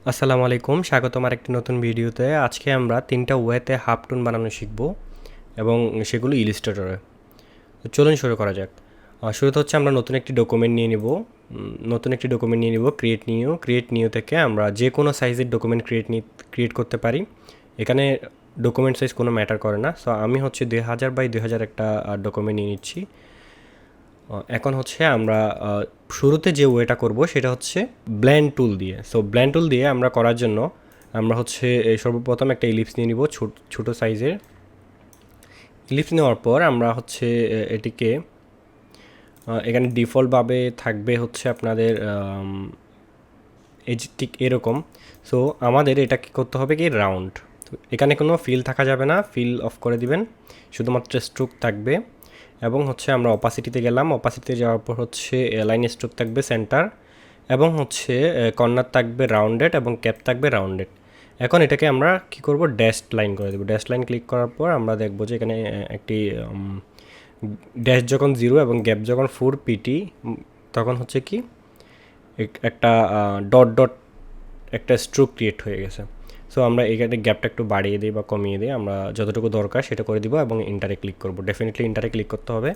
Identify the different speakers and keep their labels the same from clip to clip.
Speaker 1: আসসালামু আলাইকুম, স্বাগতম আরেকটি নতুন ভিডিওতে। আজকে আমরা ৩টা ওয়েতে হাফটুন বানানো শিখব এবং সেগুলো ইলাস্ট্রেটরে। তো চলুন শুরু করা যাক। শুরুতে হচ্ছে আমরা নতুন একটি ডকুমেন্ট নিয়ে নিব। ক্রিয়েট নিউ থেকে আমরা যে কোনো সাইজের ডকুমেন্ট ক্রিয়েট করতে পারি। এখানে ডকুমেন্ট সাইজ কোনো ম্যাটার করে না। সো আমি হচ্ছে 2000 বাই 2000 একটা ডকুমেন্ট নিয়ে নিচ্ছি। এখন হচ্ছে আমরা শুরুতে যে ওয়েটা করব সেটা হচ্ছে ব্লেন্ড টুল দিয়ে। সো ব্লেন্ড টুল দিয়ে আমরা করার জন্য আমরা হচ্ছে সর্বপ্রথম একটা ইলিপস নিয়ে নিব ছোটো সাইজের। ইলিপস নেওয়ার পর আমরা হচ্ছে এটিকে এখানে ডিফল্টভাবে থাকবে হচ্ছে আপনাদের এই ঠিক এরকম। সো আমাদের এটা কী করতে হবে কি রাউন্ড। এখানে কোনো ফিল থাকা যাবে না, ফিল অফ করে দিবেন, শুধুমাত্র স্ট্রোক থাকবে। এবং হচ্ছে আমরা অপাসিটিতে গেলাম, অপাসিটিতে যাওয়ার পর হচ্ছে লাইন স্ট্রোক থাকবে সেন্টার, এবং হচ্ছে কর্নার থাকবে রাউন্ডেড এবং ক্যাপ থাকবে রাউন্ডেড। এখন এটাকে আমরা কি করব, ড্যাশ লাইন করে দেবো। ড্যাশ লাইন ক্লিক করার পর আমরা দেখব যে এখানে একটি ড্যাশ যখন 0 এবং গ্যাপ যখন 4 পিটি, তখন হচ্ছে কি একটা ডট ডট একটা স্ট্রোক ক্রিয়েট হয়ে গেছে। সো আমরা এখানে গ্যাপটা একটু বাড়িয়ে দিই বা কমিয়ে দিই, আমরা যতটুকু দরকার সেটা করে দিব এবং ইন্টারে ক্লিক করব। ডেফিনেটলি ইন্টারে ক্লিক করতে হবে।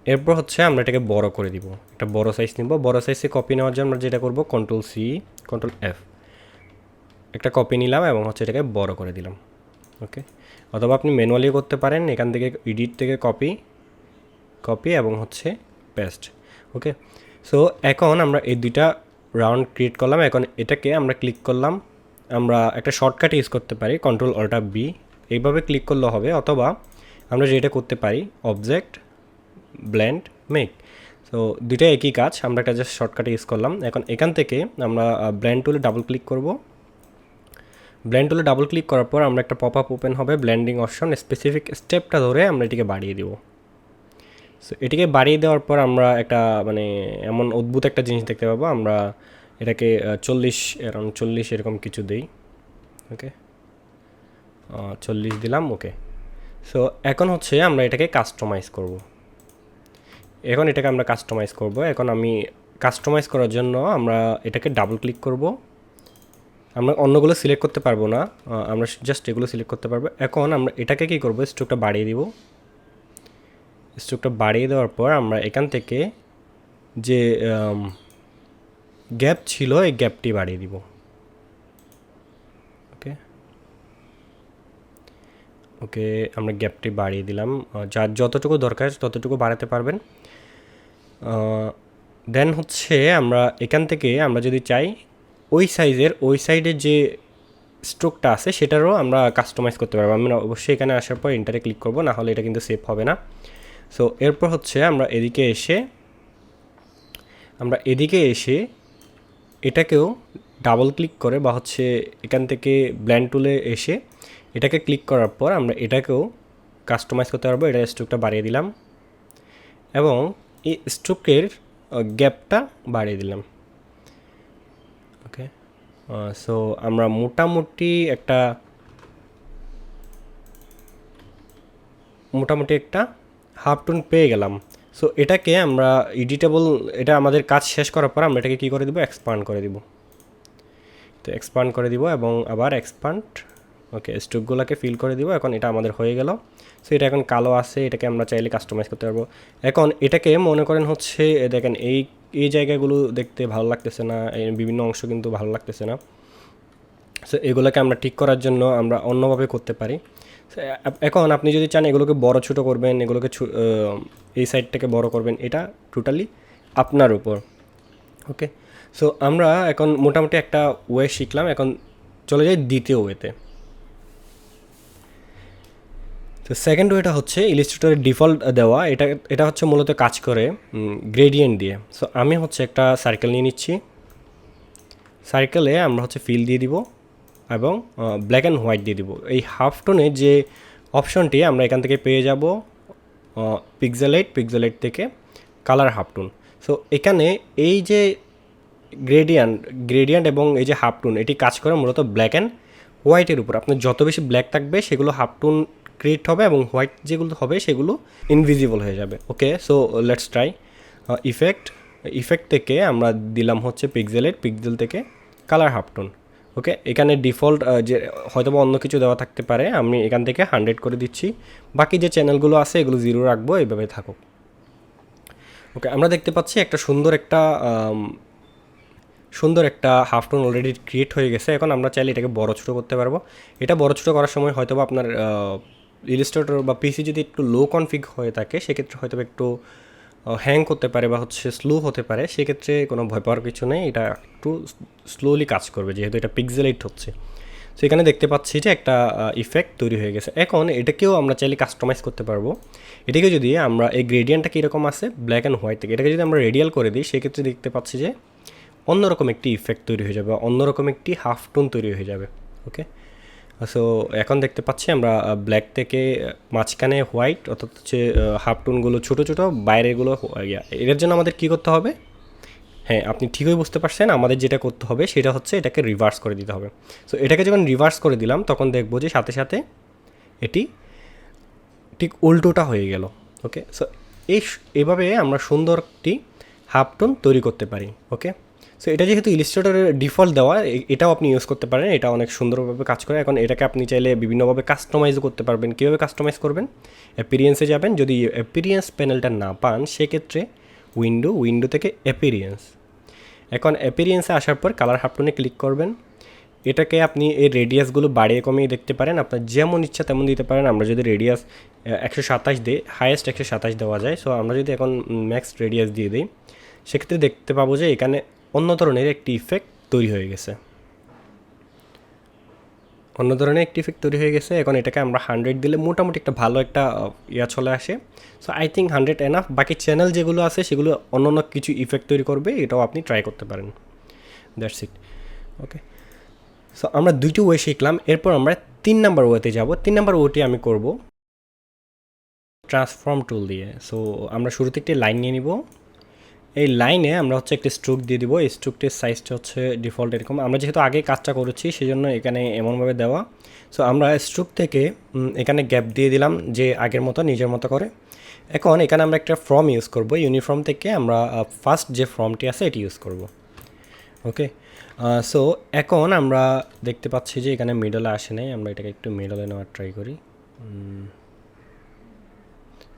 Speaker 1: এরপর হচ্ছে আমরা এটাকে বড় করে দিব, একটা বড় সাইজ নিব। বড় সাইজে কপি নেওয়ার জন্য আমরা যেটা করব, Ctrl+C Ctrl+F, একটা কপি নিলাম এবং হচ্ছে এটাকে বড় করে দিলাম। ওকে, অথবা আপনি ম্যানুয়ালিও করতে পারেন, এখান থেকে এডিট থেকে কপি এবং হচ্ছে পেস্ট। ওকে, সো এখন আমরা এই দুইটা রাউন্ড ক্রিয়েট করলাম। এখন এটাকে আমরা ক্লিক করলাম, আমরা একটা শর্টকাট ইউজ করতে পারি, Ctrl+Alt+B, এইভাবে ক্লিক করলে হবে। অথবা আমরা যেটা করতে পারি, অবজেক্ট ব্লেন্ড মেক। সো দুইটা একই কাজ, আমরা একটা জাস্ট শর্টকাট ইউজ করলাম। এখন এখান থেকে আমরা ব্লেন্ড টুলে ডাবল ক্লিক করব। ব্লেন্ড টুলে ডাবল ক্লিক করার পর আমরা একটা পপ আপ ওপেন হবে, ব্লেন্ডিং অপশন, স্পেসিফিক স্টেপটা ধরে আমরা এটিকে বাড়িয়ে দিব। সো এটিকে বাড়িয়ে দেওয়ার পর আমরা একটা মানে এমন অদ্ভুত একটা জিনিস দেখতে পাবো। আমরা এটাকে 40 অ্যারাউন্ড 40 এরকম কিছু দিই। ওকে, 40 দিলাম। ওকে, সো এখন হচ্ছে আমরা এটাকে কাস্টমাইজ করব। এখন আমি কাস্টমাইজ করার জন্য আমরা এটাকে ডাবল ক্লিক করব। আমরা অন্যগুলো সিলেক্ট করতে পারবো না, আমরা জাস্ট এগুলো সিলেক্ট করতে পারবো। এখন আমরা এটাকে কী করবো, স্ট্রোকটা বাড়িয়ে দিব। স্ট্রোকটা বাড়িয়ে দেওয়ার পর আমরা এখান থেকে যে গ্যাপ ছিল এই গ্যাপটি বাড়িয়ে দিব। ওকে, আমরা গ্যাপটি বাড়িয়ে দিলাম, যার যতটুকু দরকার ততটুকু বাড়াতে পারবেন। দেন হচ্ছে আমরা এখান থেকে আমরা যদি চাই ওই সাইডের যে স্ট্রোকটা আছে সেটারও আমরা কাস্টমাইজ করতে পারবো। আমরা অবশ্যই এখানে আসার পর ইন্টারে ক্লিক করব, না হলে এটা কিন্তু সেভ হবে না। সো এরপর হচ্ছে আমরা এদিকে এসে এটাকেও ডাবল ক্লিক করে বা হচ্ছে এখান থেকে ব্লেন্ড টুলে এসে এটাকে ক্লিক করার পর আমরা এটাকেও কাস্টমাইজ করতে পারবো। এটা স্ট্রোকটা বাড়িয়ে দিলাম এবং এই স্ট্রোকের গ্যাপটা বাড়িয়ে দিলাম। ওকে, সো আমরা মোটামুটি একটা হাফটুন পেয়ে গেলাম। সো এটাকে আমরা এটা আমাদের কাজ শেষ করার পর আমরা এটাকে কী করে দিব, এক্সপান্ড করে দিব। তো এক্সপান্ড করে দিব এবং আবার এক্সপান্ড। ওকে, স্ট্রোকগুলোকে ফিল করে দিব। এখন এটা আমাদের হয়ে গেল। সো এটা এখন কালো আছে, এটাকে আমরা চাইলে কাস্টমাইজ করতে পারবো। এখন এটাকে মনে করেন হচ্ছে দেখেন এই জায়গাগুলো দেখতে ভালো লাগতেছে না, বিভিন্ন অংশ কিন্তু ভালো লাগতেছে না। সো এগুলোকে আমরা ঠিক করার জন্য আমরা অন্যভাবে করতে পারি। এখন আপনি যদি চান এগুলোকে বড় ছোটো করবেন, এগুলোকে এই সাইডটাকে বড় করবেন, এটা টোটালি আপনার উপর। ওকে, সো আমরা এখন মোটামুটি একটা ওয়ে শিখলাম। এখন চলে যাই দ্বিতীয় ওয়েতে। তো সেকেন্ড ওয়েটা হচ্ছে ইলাস্ট্রেটরের ডিফল্ট দেওয়া। এটা হচ্ছে মূলত কাজ করে গ্রেডিয়েন্ট দিয়ে। সো আমি হচ্ছে একটা সার্কেল নিয়ে নিচ্ছি। সার্কেলে আমরা হচ্ছে ফিল দিয়ে দিব এবং ব্ল্যাক অ্যান্ড হোয়াইট দিয়ে দিব। এই হাফটোনের যে অপশনটি আমরা এখান থেকে পেয়ে যাব, পিক্সেলেট থেকে কালার হাফটোন। সো এখানে এই যে গ্রেডিয়েন্ট এবং এই যে হাফটোন, এটি কাজ করে মূলত ব্ল্যাক অ্যান্ড হোয়াইটের উপর। আপনার যত বেশি ব্ল্যাক থাকবে সেগুলো হাফটোন ক্রিয়েট হবে এবং হোয়াইট যেগুলো হবে সেগুলো ইনভিজিবল হয়ে যাবে। ওকে, সো লেটস ট্রাই। ইফেক্ট থেকে আমরা দিলাম হচ্ছে পিক্সেল থেকে কালার হাফটোন। ওকে, এখানে ডিফল্ট যে হয়তোবা অন্য কিছু দেওয়া থাকতে পারে, আমি এখান থেকে 100 করে দিচ্ছি। বাকি যে চ্যানেলগুলো আছে এগুলো 0 রাখবো, এইভাবে থাকুক। ওকে, আমরা দেখতে পাচ্ছি একটা সুন্দর একটা হাফটোন অলরেডি ক্রিয়েট হয়ে গেছে। এখন আমরা চাইলে এটাকে বড় ছোটো করতে পারবো। এটা বড় ছোটো করার সময় হয়তোবা আপনার ইলাস্ট্রেটর বা পিসি যদি একটু লো কনফিগ হয়ে থাকে, সেক্ষেত্রে হয়তো একটু হ্যাং করতে পারে বা হচ্ছে স্লো হতে পারে। সেক্ষেত্রে কোনো ভয় পাওয়ার কিছু নেই, এটা একটু স্লোলি কাজ করবে যেহেতু এটা পিক্সেলেট হচ্ছে। সো এখানে দেখতে পাচ্ছি যে একটা ইফেক্ট তৈরি হয়ে গেছে। এখন এটাকেও আমরা চাইলে কাস্টমাইজ করতে পারবো। এটাকে যদি আমরা এই গ্রেডিয়েন্টটা কীরকম আছে ব্ল্যাক অ্যান্ড হোয়াইট থেকে, এটাকে যদি আমরা রেডিয়াল করে দিই, সেক্ষেত্রে দেখতে পাচ্ছি যে অন্যরকম একটি ইফেক্ট তৈরি হয়ে যাবে, অন্যরকম একটি হাফ টোন তৈরি হয়ে যাবে। ওকে, সো এখন দেখতে পাচ্ছি আমরা ব্ল্যাক থেকে মাঝখানে হোয়াইট, অর্থাৎ হচ্ছে হাফ টোনগুলো ছোটো ছোটো, বাইরেগুলো এর জন্য আমাদের কী করতে হবে? হ্যাঁ, আপনি ঠিকই বুঝতে পারছেন। আমাদের যেটা করতে হবে সেটা হচ্ছে এটাকে রিভার্স করে দিতে হবে। সো এটাকে যখন রিভার্স করে দিলাম, তখন দেখবো যে সাথে সাথে এটি ঠিক উল্টোটা হয়ে গেল। ওকে, সো এইভাবে আমরা সুন্দর একটি হাফ টোন তৈরি করতে পারি। ওকে, সো এটা যেহেতু ইলাস্ট্রেটরের ডিফল্ট দেওয়া, এটাও আপনি ইউজ করতে পারেন, এটা অনেক সুন্দরভাবে কাজ করে। এখন এটাকে আপনি চাইলে বিভিন্নভাবে কাস্টমাইজও করতে পারবেন। কীভাবে কাস্টমাইজ করবেন? অ্যাপিরিয়েন্সে যাবেন, যদি অ্যাপিরিয়েন্স প্যানেলটা না পান সেক্ষেত্রে উইন্ডো থেকে অ্যাপিরিয়েন্স, এখন অ্যাপিরিয়েন্সে আসার পর কালার হাফটোনে ক্লিক করবেন। এটাকে আপনি এই রেডিয়াসগুলো বাড়িয়ে কমিয়ে দেখতে পারেন, আপনার যেমন ইচ্ছা তেমন দিতে পারেন। আমরা যদি রেডিয়াস 127 দিই, হাইয়েস্ট 127 দেওয়া যায়। সো আমরা যদি এখন ম্যাক্স রেডিয়াস দিয়ে দিই, সেক্ষেত্রে দেখতে পাবো যে এখানে অন্য ধরনের একটি ইফেক্ট তৈরি হয়ে গেছে, এখন এটাকে আমরা 100 দিলে মোটামুটি একটা ভালো একটা চলে আসে। So I think 100 enough. বাকি চ্যানেল যেগুলো আছে সেগুলো অন্য কিছু ইফেক্ট তৈরি করবে, এটাও আপনি ট্রাই করতে পারেন। That's it. ওকে, সো আমরা 2টি ওয়ে শিখলাম। এরপর আমরা 3 নাম্বার ওয়েতে যাব। 3 নাম্বার ওয়েটি আমি করব ট্রান্সফর্ম টুল দিয়ে। সো আমরা শুরুতে একটি লাইন নিয়ে নিব। এই লাইনে আমরা হচ্ছে একটি স্ট্রোক দিয়ে দিব। এই স্ট্রোকটির সাইজটা হচ্ছে ডিফল্ট এরকম। আমরা যেহেতু আগে কাজটা করেছি সেজন্য এখানে এমনভাবে দেওয়া। সো আমরা স্ট্রোক থেকে এখানে গ্যাপ দিয়ে দিলাম যে আগের মতো নিজের মতো করে। এখন এখানে আমরা একটা ফর্ম ইউজ করব। ইউনিফর্ম থেকে আমরা ফার্স্ট যে ফর্মটি আছে এটি ইউজ করব। ওকে, সো এখন আমরা দেখতে পাচ্ছি যে এখানে মিডলে আসে নাই। আমরা এটাকে একটু মিডলে নেওয়ার ট্রাই করি।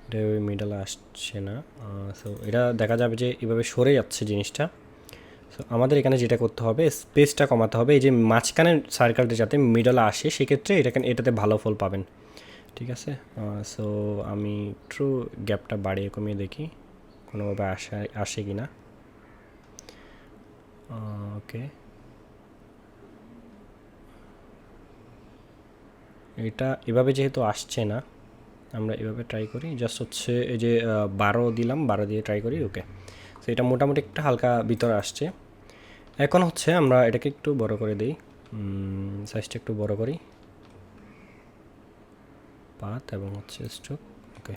Speaker 1: এটা মিডলে আসছে না। সো এটা দেখা যাবে যে এভাবে সরে যাচ্ছে জিনিসটা। সো আমাদের এখানে যেটা করতে হবে, স্পেসটা কমাতে হবে। এই যে মাঝখানে সার্কেলটা যাতে মিডলে আসে, সেক্ষেত্রে এটাতে ভালো ফল পাবেন। ঠিক আছে, সো আমি একটু গ্যাপটা বাড়িয়ে কমিয়ে দেখি কোনোভাবে আসে কি না। ওকে, এটা এভাবে যেহেতু আসছে না, আমরা এভাবে ট্রাই করি। জাস্ট হচ্ছে এই যে 12 দিলাম, 12 দিয়ে ট্রাই করি। ওকে, সো এটা মোটামুটি একটা হালকা ভিতরে আসছে। এখন হচ্ছে আমরা এটাকে একটু বড় করে দিই, সাইজটা একটু বড় করি, পাত এবং হচ্ছে স্ট্রোক। ওকে,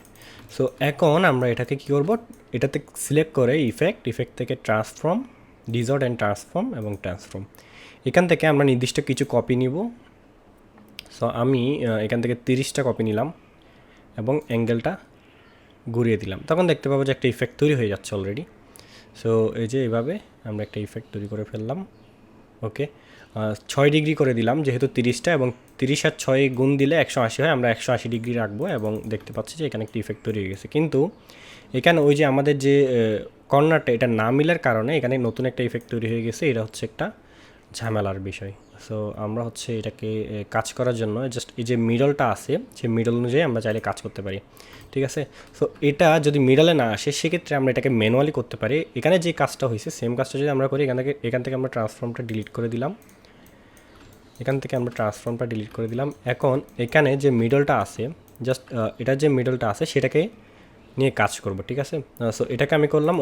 Speaker 1: সো এখন আমরা এটাকে কী করব, এটাতে সিলেক্ট করে ইফেক্ট থেকে ট্রান্সফর্ম, ডিজর্ট অ্যান্ড ট্রান্সফর্ম এবং ট্রান্সফর্ম, এখান থেকে আমরা নির্দিষ্ট কিছু কপি নিব। সো আমি এখান থেকে 30টা কপি নিলাম এবং অ্যাঙ্গেলটা ঘুরিয়ে দিলাম। তখন দেখতে পাবো যে একটা ইফেক্ট তৈরি হয়ে যাচ্ছে অলরেডি। সো এই যে এইভাবে আমরা একটা ইফেক্ট তৈরি করে ফেললাম। ওকে, 6 ডিগ্রি করে দিলাম যেহেতু 30টা, এবং 30 আর 6 গুণ দিলে 180 হয়। আমরা 180 ডিগ্রি রাখবো এবং দেখতে পাচ্ছি যে এখানে একটা ইফেক্ট তৈরি হয়ে গেছে। কিন্তু এখানে ওই যে আমাদের যে কর্নারটা, এটা না মিলার কারণে এখানে নতুন একটা ইফেক্ট তৈরি হয়ে গেছে। এটা হচ্ছে একটা ঝামেলার বিষয়। সো আমরা হচ্ছে এটাকে কাজ করার জন্য জাস্ট এই যে মিডলটা আছে, সেই মিডল অনুযায়ী আমরা চাইলে কাজ করতে পারি। ঠিক আছে, সো এটা যদি মিডলে না আসে সেক্ষেত্রে আমরা এটাকে ম্যানুয়ালি করতে পারি। এখানে যে কাজটা হয়েছে সেম কাজটা যদি আমরা করি, এখান থেকে আমরা ট্রান্সফর্মটা ডিলিট করে দিলাম। এখন এখানে যে মিডলটা আছে, জাস্ট এটা যে মিডলটা আছে সেটাকে নিয়ে কাজ করব। ঠিক আছে, সো এটাকে আমি করলাম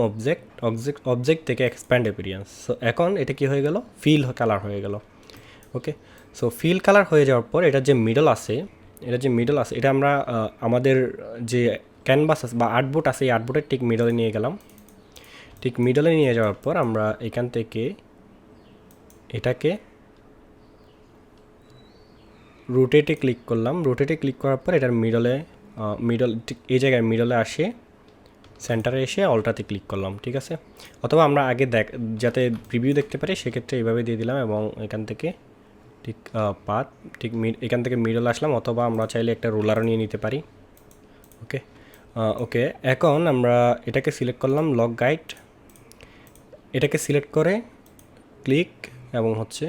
Speaker 1: অবজেক্ট থেকে এক্সপ্যান্ড অ্যাপিরিয়েন্স। সো এখন এটা কি হয়ে গেল, ফিল কালার হয়ে গেল। ওকে, সো ফিল কালার হয়ে যাওয়ার পর এটা যে মিডল আছে, এটা আমরা আমাদের যে ক্যানভাস আছে বা আর্টবোর্ড আছে, এই আর্টবোর্ডের ঠিক মিডলে নিয়ে গেলাম। ঠিক মিডলে নিয়ে যাওয়ার পর আমরা এখান থেকে এটাকে রোটেটে ক্লিক করলাম। রোটেটে ক্লিক করার পর এটার মিডল ঠিক এই জায়গায় মিডলে আসে, সেন্টারে এসে অলটাতে ক্লিক করলাম। ঠিক আছে, অথবা আমরা আগে যাতে প্রিভিউ দেখতে পারি সেক্ষেত্রে এইভাবে দিয়ে দিলাম এবং এখান থেকে ঠিক পাত, ঠিক এখান থেকে মিডল আসলাম, অথবা আমরা চাইলে একটা রোলারও নিয়ে নিতে পারি। ওকে ওকে, এখন আমরা এটাকে সিলেক্ট করলাম লক গাইড, এটাকে সিলেক্ট করে ক্লিক এবং হচ্ছে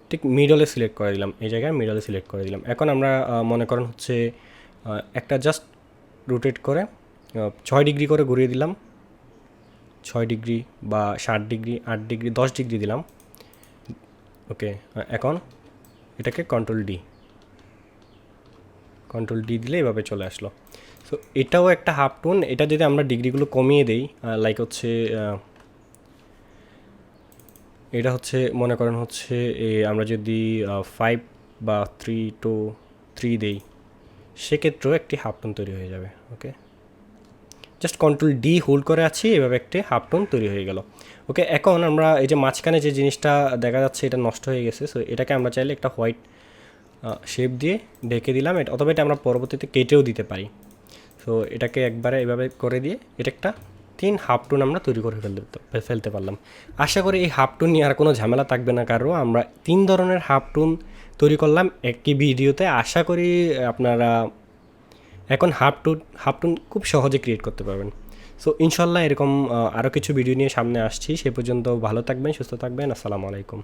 Speaker 1: ঠিক মিডলে সিলেক্ট করে দিলাম, এই জায়গায় মিডলে সিলেক্ট করে দিলাম। এখন আমরা মনে করেন হচ্ছে একটা জাস্ট রোটেট করে 6 ডিগ্রি করে ঘুরিয়ে দিলাম, 6 ডিগ্রি বা 7 ডিগ্রি, 8 ডিগ্রি, 10 ডিগ্রি দিলাম। ওকে, এখন এটাকে কন্ট্রোল ডি দিলে এভাবে চলে আসলো। সো এটাও একটা হাফ টোন। এটা যদি আমরা ডিগ্রিগুলো কমিয়ে দেই, লাইক হচ্ছে এটা হচ্ছে মনে করেন হচ্ছে আমরা যদি 5 বা 3 দেই, সেক্ষেত্রেও একটি হাফ টোন তৈরি হয়ে যাবে। ওকে, জাস্ট কন্ট্রোল ডি হোল্ড করে আছি, এভাবে একটি হাফ টোন তৈরি হয়ে গেল। ওকে, এখন আমরা এই যে মাঝখানে যে জিনিসটা দেখা যাচ্ছে এটা নষ্ট হয়ে গেছে, সো এটাকে আমরা চাইলে একটা হোয়াইট শেপ দিয়ে ঢেকে দিলাম, এটা অথবা এটা আমরা পরবর্তীতে কেটেও দিতে পারি। সো এটাকে একবারে এভাবে করে দিয়ে এটা একটা 3 হাফ টোন আমরা তৈরি করে ফেলতে পারলাম। আশা করি এই হাফ টোন নিয়ে আর কোনো ঝামেলা থাকবে না কারো। আমরা 3 ধরনের হাফ টোন তৈরি করলাম একই ভিডিওতে। আশা করি আপনারা এখন হাফ টোন খুব সহজে ক্রিয়েট করতে পারবেন। সো ইনশাল্লাহ এরকম আরও কিছু ভিডিও নিয়ে সামনে আসছি। সে পর্যন্ত ভালো থাকবেন, সুস্থ থাকবেন। আসসালামু আলাইকুম।